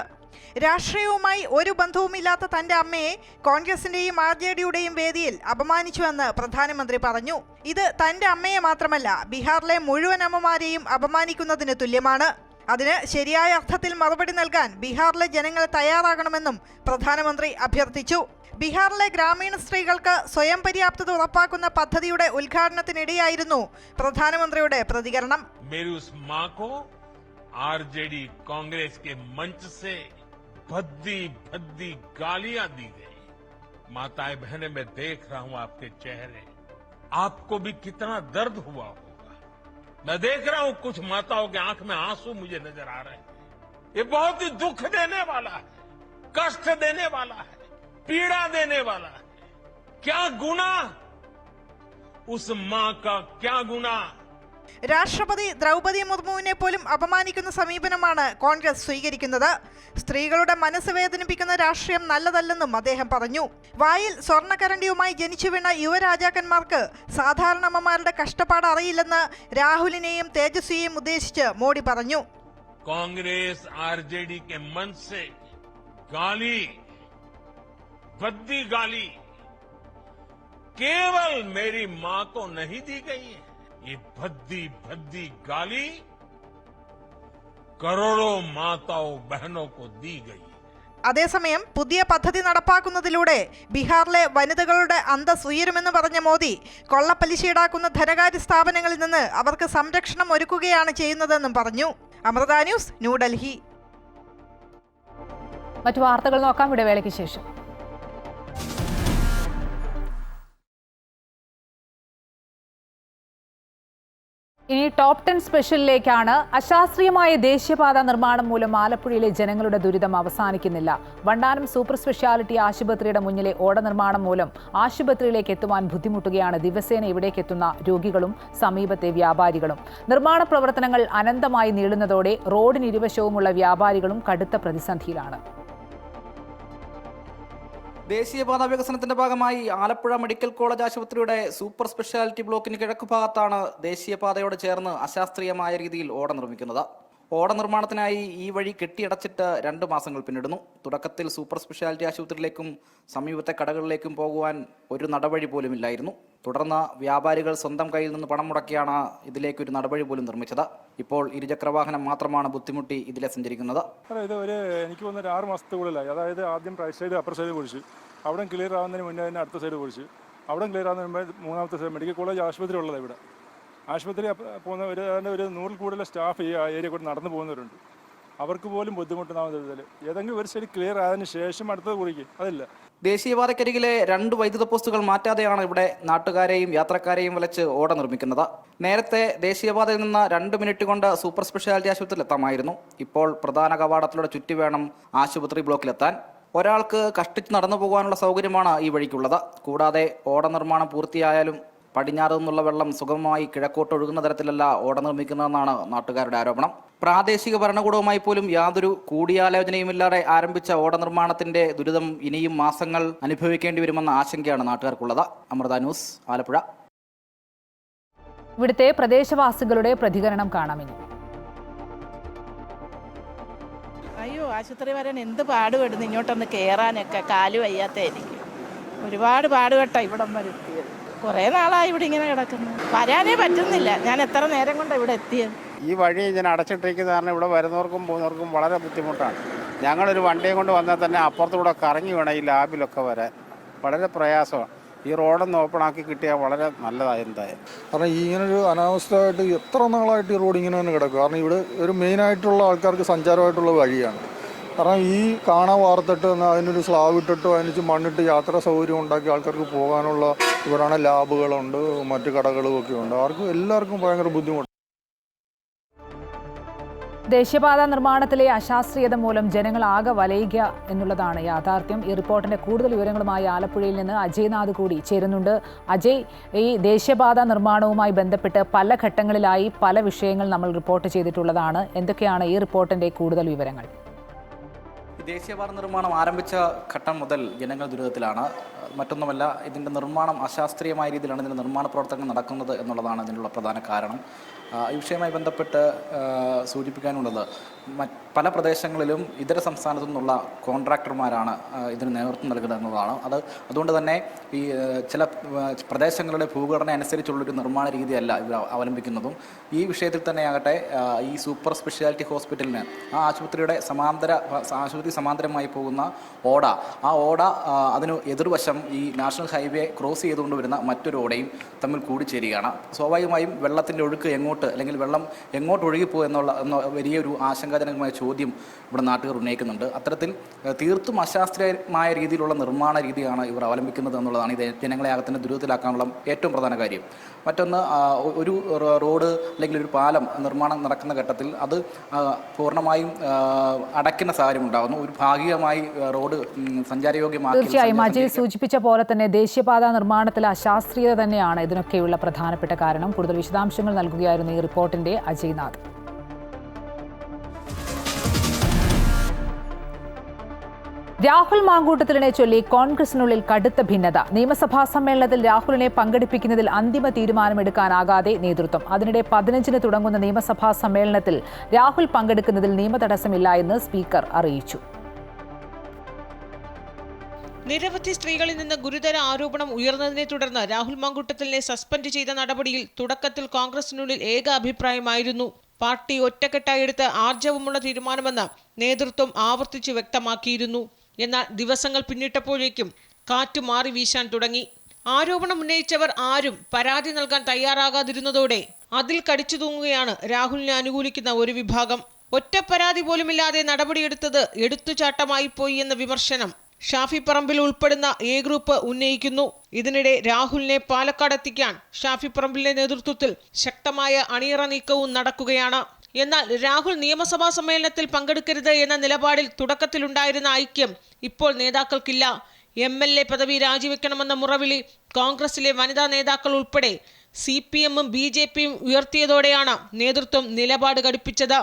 രാഷ്ട്രീയവുമായി ഒരു ബന്ധവുമില്ലാത്ത തന്റെ അമ്മയെ കോൺഗ്രസിന്റെയും RJDയുടെയും വേദിയിൽ അപമാനിച്ചുവെന്ന് പ്രധാനമന്ത്രി പറഞ്ഞു. ഇത് തന്റെ അമ്മയെ മാത്രമല്ല, ബീഹാറിലെ മുഴുവൻ അമ്മമാരെയും അപമാനിക്കുന്നതിന് തുല്യമാണ്. അതിന് ശരിയായ അർത്ഥത്തിൽ മറുപടി നൽകാൻ ബീഹാറിലെ ജനങ്ങൾ തയ്യാറാകണമെന്നും പ്രധാനമന്ത്രി അഭ്യർത്ഥിച്ചു. ബീഹാറിലെ ഗ്രാമീണ സ്ത്രീകൾക്ക് സ്വയം പര്യാപ്തത ഉറപ്പാക്കുന്ന പദ്ധതിയുടെ ഉദ്ഘാടനത്തിനിടെയായിരുന്നു പ്രധാനമന്ത്രിയുടെ പ്രതികരണം. मेरी उस मां को RJD कांग्रेस के मंच से भद्दी भद्दी गालियां दी गई. माताएं बहनें, मैं देख रहा हूं आपके चेहरे, आपको भी कितना दर्द हुआ होगा. मैं देख रहा हूं कुछ माताओं के आंख में आंसू मुझे नजर आ रहे हैं. ये बहुत ही दुख देने वाला है, कष्ट देने वाला है, पीड़ा देने वाला है. क्या गुनाह, उस मां का क्या गुनाह. രാഷ്ട്രപതി ദ്രൗപദി മുർമുവിനെ പോലും അപമാനിക്കുന്ന സമീപനമാണ് കോൺഗ്രസ് സ്വീകരിക്കുന്നത്. സ്ത്രീകളുടെ മനസ്സ് വേദനിപ്പിക്കുന്ന രാഷ്ട്രീയം നല്ലതല്ലെന്നും അദ്ദേഹം പറഞ്ഞു. വായിൽ സ്വർണ്ണക്കരണ്ടിയുമായി ജനിച്ചു വീണ യുവരാജാക്കന്മാർക്ക് സാധാരണ അമ്മമാരുടെ കഷ്ടപ്പാട് അറിയില്ലെന്ന് രാഹുലിനെയും തേജസ്വിയെയും ഉദ്ദേശിച്ച് മോഡി പറഞ്ഞു. कांग्रेस RJD के मंच से गाली, भद्दी गाली केवल मेरी मां को नहीं दी गई है. ये भद्दी भद्दी गाली करोड़ों माताओं बहनों को दी गई. അതേസമയം പുതിയ പദ്ധതി നടപ്പാക്കുന്നതിലൂടെ ബീഹാറിലെ വനിതകളുടെ അന്തസ് ഉയരുമെന്ന് പറഞ്ഞ മോദി, കൊള്ളപ്പലിശ ഈടാക്കുന്ന ധനകാര്യ സ്ഥാപനങ്ങളിൽ നിന്ന് അവർക്ക് സംരക്ഷണം ഒരുക്കുകയാണ് ചെയ്യുന്നതെന്നും പറഞ്ഞു. അമൃത ന്യൂസ്, ന്യൂഡൽഹി. മറ്റു വാർത്തകൾ നോക്കാം ഇടവേളയ്ക്ക് ശേഷം. ഇനി ടോപ്പ് 10 സ്പെഷ്യലിലേക്കാണ്. അശാസ്ത്രീയമായ ദേശീയപാത നിർമ്മാണം മൂലം ആലപ്പുഴയിലെ ജനങ്ങളുടെ ദുരിതം അവസാനിക്കുന്നില്ല. വണ്ടാനം സൂപ്പർ സ്പെഷ്യാലിറ്റി ആശുപത്രിയുടെ മുന്നിലെ ഓട നിർമ്മാണം മൂലം ആശുപത്രിയിലേക്ക് എത്തുവാൻ ബുദ്ധിമുട്ടുകയാണ് ദിവസേന ഇവിടേക്ക് എത്തുന്ന രോഗികളും സമീപത്തെ വ്യാപാരികളും. നിർമ്മാണ പ്രവർത്തനങ്ങൾ അനന്തമായി നീളുന്നതോടെ റോഡിന് ഇരുവശവുമുള്ള വ്യാപാരികളും കടുത്ത പ്രതിസന്ധിയിലാണ്. ദേശീയപാത വികസനത്തിന്റെ ഭാഗമായി ആലപ്പുഴ മെഡിക്കൽ കോളേജ് ആശുപത്രിയുടെ സൂപ്പർ സ്പെഷ്യാലിറ്റി ബ്ലോക്കിന് കിഴക്ക് ഭാഗത്താണ് ദേശീയപാതയോട് ചേർന്ന് അശാസ്ത്രീയമായ രീതിയിൽ ഓട നിർമ്മിക്കുന്നത്. ഓട നിർമ്മാണത്തിനായി ഈ വഴി കെട്ടിയടച്ചിട്ട് 2 മാസങ്ങൾ പിന്നിടുന്നു. തുടക്കത്തിൽ സൂപ്പർ സ്പെഷ്യാലിറ്റി ആശുപത്രിയിലേക്കും സമീപത്തെ കടകളിലേക്കും പോകുവാൻ ഒരു നടവഴി പോലും ഇല്ലായിരുന്നു. തുടർന്ന് വ്യാപാരികൾ സ്വന്തം കയ്യിൽ നിന്ന് പണം മുടക്കിയാണ് ഇതിലേക്കൊരു നടവഴി പോലും നിർമ്മിച്ചത്. ഇപ്പോൾ ഇരുചക്രവാഹനം മാത്രമാണ് ബുദ്ധിമുട്ടി ഇതിലെ സഞ്ചരിക്കുന്നത്. ഇത് എനിക്ക് തോന്നുന്നു 6 മാസത്തെ കൂടുതലായി. അതായത് ആദ്യം റൈറ്റ് സൈഡ് അപ്പർ സൈഡ് പൊളിച്ചു, അവിടെ ക്ലിയർ ആവുന്നതിന് മുന്നേ തന്നെ അടുത്ത സൈഡ് പൊളിച്ചു, അവിടെ ക്ലിയർ ആവുന്നതിന് മുമ്പേ 3ാമത്തെ സൈഡ്. മെഡിക്കൽ കോളേജ് ആശുപത്രി ഉള്ളത് ഇവിടെ. ആശുപത്രി പോകുന്ന ഒരു 100 കൂടുതൽ സ്റ്റാഫ് ഈ ഏരിയ കൂടെ നടന്നു പോകുന്നവരുണ്ട്. അവർക്ക് പോലും ബുദ്ധിമുട്ടുണ്ടാവുന്ന വിധത്തിൽ ഏതെങ്കിലും ഒരു സൈഡ് ക്ലിയർ ആയതിനു ശേഷം അടുത്തത് കുറിക്കും. അതില്ല. ദേശീയപാതക്കരികിലെ 2 വൈദ്യുത പോസ്റ്റുകൾ മാറ്റാതെയാണ് ഇവിടെ നാട്ടുകാരെയും യാത്രക്കാരെയും വലച്ച് ഓട നിർമ്മിക്കുന്നത്. നേരത്തെ ദേശീയപാതയിൽ നിന്ന് 2 മിനിറ്റ് കൊണ്ട് സൂപ്പർ സ്പെഷ്യാലിറ്റി ആശുപത്രിയിൽ എത്താമായിരുന്നു. ഇപ്പോൾ പ്രധാന കവാടത്തിലൂടെ ചുറ്റി വേണം ആശുപത്രി ബ്ലോക്കിലെത്താൻ. ഒരാൾക്ക് കഷ്ടിച്ച് നടന്നു പോകാനുള്ള സൗകര്യമാണ് ഈ വഴിക്കുള്ളത്. കൂടാതെ ഓട നിർമ്മാണം പൂർത്തിയായാലും പടിഞ്ഞാറ് നിന്നുള്ള വെള്ളം സുഗമമായി കിഴക്കോട്ട് ഒഴുകുന്ന തരത്തിലല്ല ഓട നിർമ്മിക്കുന്നതെന്നാണ് നാട്ടുകാരുടെ ആരോപണം. പ്രാദേശിക ഭരണകൂടവുമായി പോലും യാതൊരു കൂടിയാലോചനയുമില്ലാതെ ആരംഭിച്ച ഓട നിർമ്മാണത്തിന്റെ ദുരിതം ഇനിയും മാസങ്ങൾ അനുഭവിക്കേണ്ടി വരുമെന്ന ആശങ്കയാണ് നാട്ടുകാർക്കുള്ളത്. അമൃത ന്യൂസ്, ആലപ്പുഴ. ഇവിടുത്തെ പ്രദേശവാസികളുടെ പ്രതികരണം കാണാമിനി. അയ്യോ, ആശുപത്രി വരാൻ എന്ത് പാടുപെടുന്നു. ഇങ്ങോട്ടൊന്ന് കയറാനൊക്കെ കാല് വയ്യാത്ത എനിക്ക് ഒരുപാട് പാടുപെട്ട ഇവിടം വരെ എത്തിയത്. കുറേ നാളായി ഇവിടെ ഇങ്ങനെ കിടക്കുന്നു. വരാനേ പറ്റുന്നില്ല. ഞാൻ എത്ര നേരം കൊണ്ടാണ് ഇവിടെ എത്തിയത്. ഈ വഴി ഇങ്ങനെ അടച്ചിട്ടിരിക്കുന്ന കാരണം ഇവിടെ വരുന്നവർക്കും പോകുന്നവർക്കും വളരെ ബുദ്ധിമുട്ടാണ്. ഞങ്ങളൊരു വണ്ടിയും കൊണ്ട് വന്നാൽ തന്നെ അപ്പുറത്തൂടെ കറങ്ങി വേണം ഈ ലാബിലൊക്കെ വരാൻ. വളരെ പ്രയാസമാണ്. ഈ റോഡൊന്ന് ഓപ്പൺ ആക്കി കിട്ടിയാൽ വളരെ നല്ലതായി. എന്തായാലും കാരണം ഇങ്ങനൊരു അനാവസ്ഥയായിട്ട് എത്ര നാളായിട്ട് ഈ റോഡ് ഇങ്ങനെ തന്നെ കിടക്കും. കാരണം ഇവിടെ ഒരു മെയിനായിട്ടുള്ള ആൾക്കാർക്ക് സഞ്ചാരമായിട്ടുള്ള വഴിയാണ്. കാരണം ഈ കാണാൻ വാർത്തിട്ട് അതിനൊരു സ്ലാബ് ഇട്ടിട്ട് അതിന് മണ്ണിട്ട് യാത്രാ സൗകര്യം ഉണ്ടാക്കി ആൾക്കാർക്ക് പോകാനുള്ള ഇവിടെയാണ് ലാബുകളുണ്ട്, മറ്റു കടകളും ഒക്കെ ഉണ്ട്. എല്ലാവർക്കും ഭയങ്കര ബുദ്ധിമുട്ട്. ദേശീയപാത നിർമ്മാണത്തിലെ അശാസ്ത്രീയത മൂലം ജനങ്ങൾ ആകെ വലയുക എന്നുള്ളതാണ് യാഥാർത്ഥ്യം. ഈ റിപ്പോർട്ടിന്റെ കൂടുതൽ വിവരങ്ങളുമായി ആലപ്പുഴയിൽ നിന്ന് അജയ്നാഥ് കൂടി ചേരുന്നുണ്ട്. അജയ്, ഈ ദേശീയപാത നിർമ്മാണവുമായി ബന്ധപ്പെട്ട് പല ഘട്ടങ്ങളിലായി പല വിഷയങ്ങൾ നമ്മൾ റിപ്പോർട്ട് ചെയ്തിട്ടുള്ളതാണ്. എന്തൊക്കെയാണ് ഈ റിപ്പോർട്ടിന്റെ കൂടുതൽ വിവരങ്ങൾ? ദേശീയപാത നിർമ്മാണം ആരംഭിച്ച ഘട്ടം മുതൽ ജനങ്ങൾ ദുരിതത്തിലാണ്. മറ്റൊന്നുമല്ല, ഇതിൻ്റെ നിർമ്മാണം അശാസ്ത്രീയമായ രീതിയിലാണ് ഇതിൻ്റെ നിർമ്മാണ പ്രവർത്തനങ്ങൾ നടക്കുന്നത് എന്നുള്ളതാണ് ഇതിനുള്ള പ്രധാന കാരണം. ഈ വിഷയവുമായി ബന്ധപ്പെട്ട് സൂചിപ്പിക്കാനുള്ളത്, പല പ്രദേശങ്ങളിലും ഇതര സംസ്ഥാനത്തു നിന്നുള്ള കോൺട്രാക്ടർമാരാണ് ഇതിന് നേതൃത്വം നൽകുന്നത് എന്നതാണ്. അതുകൊണ്ട് തന്നെ ഈ ചില പ്രദേശങ്ങളുടെ ഭൂഘടന അനുസരിച്ചുള്ളൊരു നിർമ്മാണ രീതിയല്ല ഇവർ അവലംബിക്കുന്നതും. ഈ വിഷയത്തിൽ തന്നെയാകട്ടെ, ഈ സൂപ്പർ സ്പെഷ്യാലിറ്റി ഹോസ്പിറ്റലിന് ആ ആശുപത്രി സമാന്തരമായി പോകുന്ന ഓട, ആ ഓട അതിന് എതിർവശം ഈ നാഷണൽ ഹൈവേ ക്രോസ് ചെയ്തുകൊണ്ട് വരുന്ന മറ്റൊരു ഓടയും തമ്മിൽ കൂടിച്ചേരുകയാണ്. സ്വാഭാവികമായും വെള്ളത്തിൻ്റെ ഒഴുക്ക് അല്ലെങ്കിൽ വെള്ളം എങ്ങോട്ട് ഒഴുകിപ്പോകും എന്ന വലിയൊരു ആശങ്കാജനകമായ ചോദ്യം ഇവിടെ നാട്ടുകാർ ഉന്നയിക്കുന്നുണ്ട്. അത്തരത്തിൽ തീർത്തും അശാസ്ത്രീയമായ രീതിയിലുള്ള നിർമ്മാണ രീതിയാണ് ഇവർ അവലംബിക്കുന്നത് എന്നുള്ളതാണ് ഇത് ജനങ്ങളെ അകത്തിന് ദുരിതത്തിലാക്കാനുള്ള ഏറ്റവും പ്രധാന കാര്യം. മറ്റൊന്ന്, ഒരു റോഡ് അല്ലെങ്കിൽ ഒരു പാലം നിർമ്മാണം നടക്കുന്ന ഘട്ടത്തിൽ അത് പൂർണ്ണമായും അടയ്ക്കുന്ന സാഹചര്യം ഉണ്ടാകുന്നു. ഒരു ഭാഗികമായി റോഡ് സഞ്ചാരയോഗ്യമാക്കി. തീർച്ചയായും അജയ് സൂചിപ്പിച്ച പോലെ തന്നെ ദേശീയപാത നിർമ്മാണത്തിലെ അശാസ്ത്രീയത തന്നെയാണ് ഇതിനൊക്കെയുള്ള പ്രധാനപ്പെട്ട കാരണം. കൂടുതൽ വിശദാംശങ്ങൾ നൽകുകയായിരുന്നു ഈ റിപ്പോർട്ടിന്റെ അജയ്നാഥ്. രാഹുൽ മാങ്കൂട്ടത്തിലിനെ ചൊല്ലി കോൺഗ്രസിനുള്ളിൽ കടുത്ത ഭിന്നത. നിയമസഭാ സമ്മേളനത്തിൽ രാഹുലിനെ പങ്കെടുപ്പിക്കുന്നതിൽ അന്തിമ തീരുമാനമെടുക്കാനാകാതെ നേതൃത്വം. അതിനിടെ 15-ന് തുടങ്ങുന്ന നിയമസഭാ സമ്മേളനത്തിൽ രാഹുൽ പങ്കെടുക്കുന്നതിൽ നിയമതടസ്സമില്ല എന്ന് സ്പീക്കർ അറിയിച്ചു. നിരവധി സ്ത്രീകളിൽ നിന്ന് ഗുരുതര ആരോപണം ഉയർന്നതിനെ തുടർന്ന് രാഹുൽ മാങ്കൂട്ടത്തിലിനെ സസ്പെൻഡ് ചെയ്ത നടപടിയിൽ തുടക്കത്തിൽ കോൺഗ്രസിനുള്ളിൽ ഏക അഭിപ്രായമായിരുന്നു. പാർട്ടി ഒറ്റക്കെട്ടായി എടുത്ത് ആർജവമുള്ള തീരുമാനമെന്ന് നേതൃത്വം ആവർത്തിച്ച് വ്യക്തമാക്കിയിരുന്നു. എന്നാൽ ദിവസങ്ങൾ പിന്നിട്ടപ്പോഴേക്കും കാറ്റ് മാറി വീശാൻ തുടങ്ങി. ആരോപണം ഉന്നയിച്ചവർ ആരും പരാതി നൽകാൻ തയ്യാറാകാതിരുന്നതോടെ അതിൽ കടിച്ചു തൂങ്ങുകയാണ് രാഹുലിനെ അനുകൂലിക്കുന്ന ഒരു വിഭാഗം. ഒറ്റ പരാതി പോലുമില്ലാതെ നടപടിയെടുത്തത് എടുത്തുചാട്ടമായി പോയി എന്ന വിമർശനം ഷാഫി പറമ്പിൽ ഉൾപ്പെടുന്ന എ ഗ്രൂപ്പ് ഉന്നയിക്കുന്നു. ഇതിനിടെ രാഹുലിനെ പാലക്കാട് എത്തിക്കാൻ ഷാഫി പറമ്പിലിന്റെ നേതൃത്വത്തിൽ ശക്തമായ അണിയറ നീക്കവും നടക്കുകയാണ്. എന്നാൽ രാഹുൽ നിയമസഭാ സമ്മേളനത്തിൽ പങ്കെടുക്കരുത് എന്ന നിലപാടിൽ തുടക്കത്തിലുണ്ടായിരുന്ന ഐക്യം ഇപ്പോൾ നേതാക്കൾക്കില്ല. MLA പദവി രാജിവെക്കണമെന്ന മുറവിളി കോൺഗ്രസിലെ വനിതാ നേതാക്കൾ ഉൾപ്പെടെ CPM-ഉം BJP-യും ഉയർത്തിയതോടെയാണ് നേതൃത്വം നിലപാട് ഘടിപ്പിച്ചത്.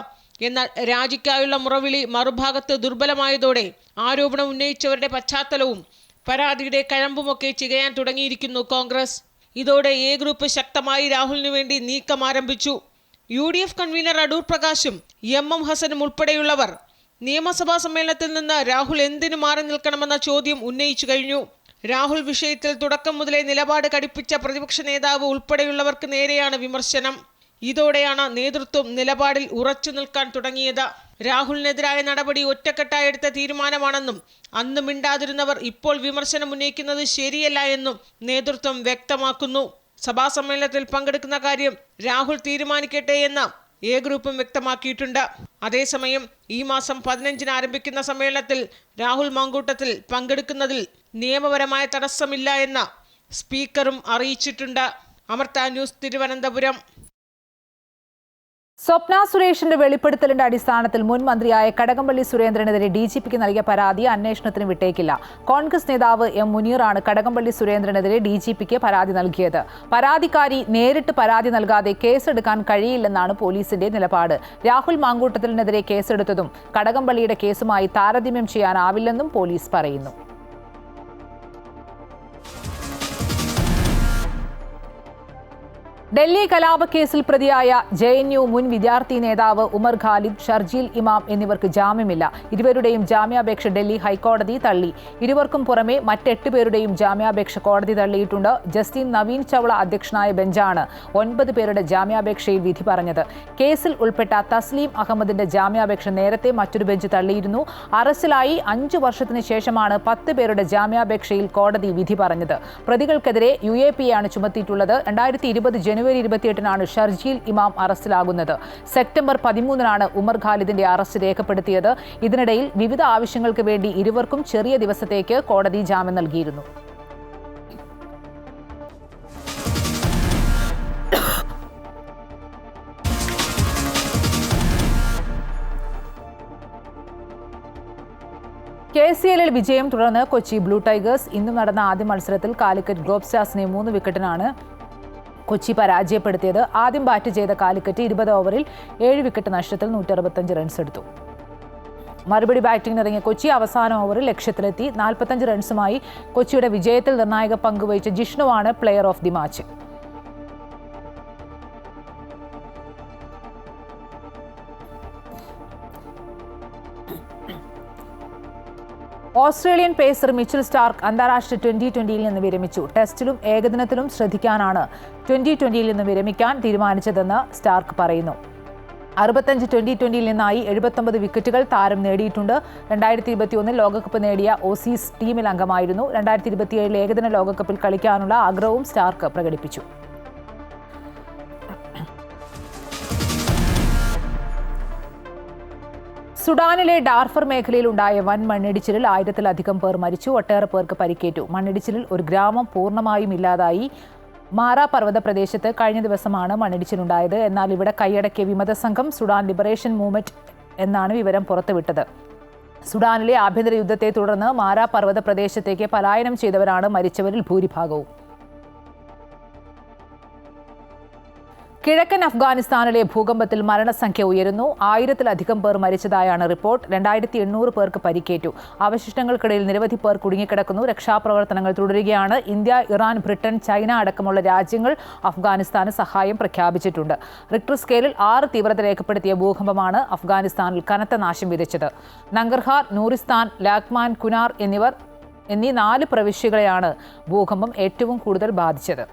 എന്നാൽ രാജിക്കായുള്ള മുറവിളി മറുഭാഗത്ത് ദുർബലമായതോടെ ആരോപണം ഉന്നയിച്ചവരുടെ പശ്ചാത്തലവും പരാതിയുടെ കഴമ്പുമൊക്കെ ചികയാൻ തുടങ്ങിയിരിക്കുന്നു കോൺഗ്രസ്. ഇതോടെ എ ഗ്രൂപ്പ് ശക്തമായി രാഹുലിനു വേണ്ടി നീക്കം ആരംഭിച്ചു. UDF കൺവീനർ അടൂർ പ്രകാശും MM ഹസനും ഉൾപ്പെടെയുള്ളവർ നിയമസഭാ സമ്മേളനത്തിൽ നിന്ന് രാഹുൽ എന്തിനു മാറി നിൽക്കണമെന്ന ചോദ്യം ഉന്നയിച്ചു കഴിഞ്ഞു. രാഹുൽ വിഷയത്തിൽ തുടക്കം മുതലേ നിലപാട് കടുപ്പിച്ച പ്രതിപക്ഷ നേതാവ് ഉൾപ്പെടെയുള്ളവർക്ക് നേരെയാണ് വിമർശനം. ഇതോടെയാണ് നേതൃത്വം നിലപാടിൽ ഉറച്ചു നിൽക്കാൻ തുടങ്ങിയത്. രാഹുലിനെതിരായ നടപടി ഒറ്റക്കെട്ടായി എടുത്ത തീരുമാനമാണെന്നും അന്ന് മിണ്ടാതിരുന്നവർ ഇപ്പോൾ വിമർശനം ഉന്നയിക്കുന്നത് ശരിയല്ല എന്നും നേതൃത്വം വ്യക്തമാക്കുന്നു. സഭാ സമ്മേളനത്തിൽ പങ്കെടുക്കുന്ന കാര്യം രാഹുൽ തീരുമാനിക്കട്ടെ എന്ന് എ ഗ്രൂപ്പും വ്യക്തമാക്കിയിട്ടുണ്ട്. അതേസമയം ഈ മാസം 15-ന് ആരംഭിക്കുന്ന സമ്മേളനത്തിൽ രാഹുൽ മാങ്കൂട്ടത്തിൽ പങ്കെടുക്കുന്നതിൽ നിയമപരമായ തടസ്സമില്ല എന്ന് സ്പീക്കറും അറിയിച്ചിട്ടുണ്ട്. അമൃത ന്യൂസ്, തിരുവനന്തപുരം. സ്വപ്ന സുരേഷിന്റെ വെളിപ്പെടുത്തലിന്റെ അടിസ്ഥാനത്തിൽ മുൻ മന്ത്രിയായ കടകംപള്ളി സുരേന്ദ്രനെതിരെ DGPക്ക് നൽകിയ പരാതി അന്വേഷണത്തിന് വിട്ടേക്കില്ല. കോൺഗ്രസ് നേതാവ് M മുനീറാണ് കടകംപള്ളി സുരേന്ദ്രനെതിരെ DGPക്ക് പരാതി നൽകിയത്. പരാതിക്കാരി നേരിട്ട് പരാതി നൽകാതെ കേസെടുക്കാൻ കഴിയില്ലെന്നാണ് പോലീസിന്റെ നിലപാട്. രാഹുൽ മാങ്കൂട്ടത്തിനെതിരെ കേസെടുത്തതും കടകംപള്ളിയുടെ കേസുമായി താരതമ്യം ചെയ്യാനാവില്ലെന്നും പോലീസ് പറയുന്നു. ഡൽഹി കലാപക്കേസിൽ പ്രതിയായ JNU മുൻ വിദ്യാർത്ഥി നേതാവ് ഉമർ ഖാലിദ്, ഷർജീൽ ഇമാം എന്നിവർക്ക് ജാമ്യമില്ല. ഇരുവരുടെയും ജാമ്യാപേക്ഷ ഡൽഹി ഹൈക്കോടതി തള്ളി. ഇരുവർക്കും പുറമെ മറ്റ് 8 പേരുടെയും ജാമ്യാപേക്ഷ കോടതി തള്ളിയിട്ടുണ്ട്. ജസ്റ്റിസ് നവീൻ ചൗള അധ്യക്ഷനായ ബെഞ്ചാണ് 9 പേരുടെ ജാമ്യാപേക്ഷയിൽ വിധി പറഞ്ഞത്. കേസിൽ ഉൾപ്പെട്ട തസ്ലീം അഹമ്മദിന്റെ ജാമ്യാപേക്ഷ നേരത്തെ മറ്റൊരു ബെഞ്ച് തള്ളിയിരുന്നു. അറസ്റ്റിലായി 5 വർഷത്തിന് ശേഷമാണ് 10 പേരുടെ ജാമ്യാപേക്ഷയിൽ കോടതി വിധി പറഞ്ഞത്. പ്രതികൾക്കെതിരെ UAPയാണ് ചുമത്തിയിട്ടുള്ളത്. 2020 ജനുവരി 28-നാണ് ഷർജീൽ ഇമാം അറസ്റ്റിലാകുന്നത്. സെപ്റ്റംബർ 13-നാണ് ഉമർ ഖാലിദിന്റെ അറസ്റ്റ് രേഖപ്പെടുത്തിയത്. ഇതിനിടയിൽ വിവിധ ആവശ്യങ്ങൾക്ക് വേണ്ടി ഇരുവർക്കും ചെറിയ ദിവസത്തേക്ക് കോടതി ജാമ്യം നൽകിയിരുന്നു. KCLൽ വിജയം തുടർന്ന് കൊച്ചി ബ്ലൂ ടൈഗേഴ്സ്. ഇന്നും നടന്ന ആദ്യ മത്സരത്തിൽ കാലിക്കറ്റ് ഗ്ലോബ് സ്റ്റാർസിനെ 3 വിക്കറ്റിനാണ് കൊച്ചി പരാജയപ്പെടുത്തിയത്. ആദ്യം ബാറ്റ് ചെയ്ത കാലിക്കറ്റ് 20 ഓവറിൽ 7 വിക്കറ്റ് നഷ്ടത്തിൽ 165 റൺസ് എടുത്തു. മറുപടി ബാറ്റിംഗിനിറങ്ങിയ കൊച്ചി അവസാന ഓവറിൽ ലക്ഷ്യത്തിലെത്തി. 45 റൺസുമായി കൊച്ചിയുടെ വിജയത്തിൽ നിർണായക പങ്കുവഹിച്ച ജിഷ്ണുവാണ് player of the match. Australian pacer Mitchell Starc അന്താരാഷ്ട്ര 2020-യിൽ നിന്ന് വിരമിച്ചു. ടെസ്റ്റിലും ഏകദിനത്തിലും ശ്രദ്ധിക്കാനാണ് 2020-യിൽ നിന്ന് വിരമിക്കാൻ തീരുമാനിച്ചതെന്ന് സ്റ്റാർക്ക് പറയുന്നു. 65 2020-യിൽ നിന്നായി 79 വിക്കറ്റുകൾ താരം നേടിയിട്ടുണ്ട്. 2021-ൽ ലോകകപ്പ് നേടിയ ഓസീസ് ടീമിൽ അംഗമായിരുന്നു. 2027 ഏകദിന ലോകകപ്പിൽ കളിക്കാനുള്ള ആഗ്രഹവും സ്റ്റാർക്ക് പ്രകടിപ്പിച്ചു. സുഡാനിലെ ഡാർഫർ മേഖലയിൽ ഉണ്ടായ വൻ മണ്ണിടിച്ചിലിൽ 1000-ലധികം പേർ മരിച്ചു. ഒട്ടേറെ പേർക്ക് പരിക്കേറ്റു. മണ്ണിടിച്ചിലിൽ ഒരു ഗ്രാമം പൂർണ്ണമായും ഇല്ലാതായി. മാറ പർവ്വത പ്രദേശത്ത് കഴിഞ്ഞ ദിവസമാണ് മണ്ണിടിച്ചിലുണ്ടായത്. എന്നാൽ ഇവിടെ കൈയടക്കിയ വിമത സംഘം സുഡാൻ ലിബറേഷൻ മൂവ്മെന്റ് എന്നാണ് വിവരം പുറത്തുവിട്ടത്. സുഡാനിലെ ആഭ്യന്തര യുദ്ധത്തെ തുടർന്ന് മാറ പർവ്വത പ്രദേശത്തേക്ക് പലായനം ചെയ്തവരാണ് മരിച്ചവരിൽ ഭൂരിഭാഗവും. കിഴക്കൻ അഫ്ഗാനിസ്ഥാനിലെ ഭൂകമ്പത്തിൽ മരണസംഖ്യ ഉയരുന്നു. 1000-ലധികം പേർ മരിച്ചതായാണ് റിപ്പോർട്ട്. 2800 പേർക്ക് പരിക്കേറ്റു. അവശിഷ്ടങ്ങൾക്കിടയിൽ നിരവധി പേർ കുടുങ്ങിക്കിടക്കുന്നു. രക്ഷാപ്രവർത്തനങ്ങൾ തുടരുകയാണ്. ഇന്ത്യ, ഇറാൻ, ബ്രിട്ടൻ, ചൈന അടക്കമുള്ള രാജ്യങ്ങൾ അഫ്ഗാനിസ്ഥാന് സഹായം പ്രഖ്യാപിച്ചിട്ടുണ്ട്. റിക്ടർ സ്കെയിലിൽ 6 തീവ്രത രേഖപ്പെടുത്തിയ ഭൂകമ്പമാണ് അഫ്ഗാനിസ്ഥാനിൽ കനത്ത നാശം വിതച്ചത്. നങ്കർഹാർ, നൂറിസ്ഥാൻ, ലാക്മാൻ, കുനാർ എന്നീ 4 പ്രവിശ്യകളെയാണ് ഭൂകമ്പം ഏറ്റവും കൂടുതൽ ബാധിച്ചത്.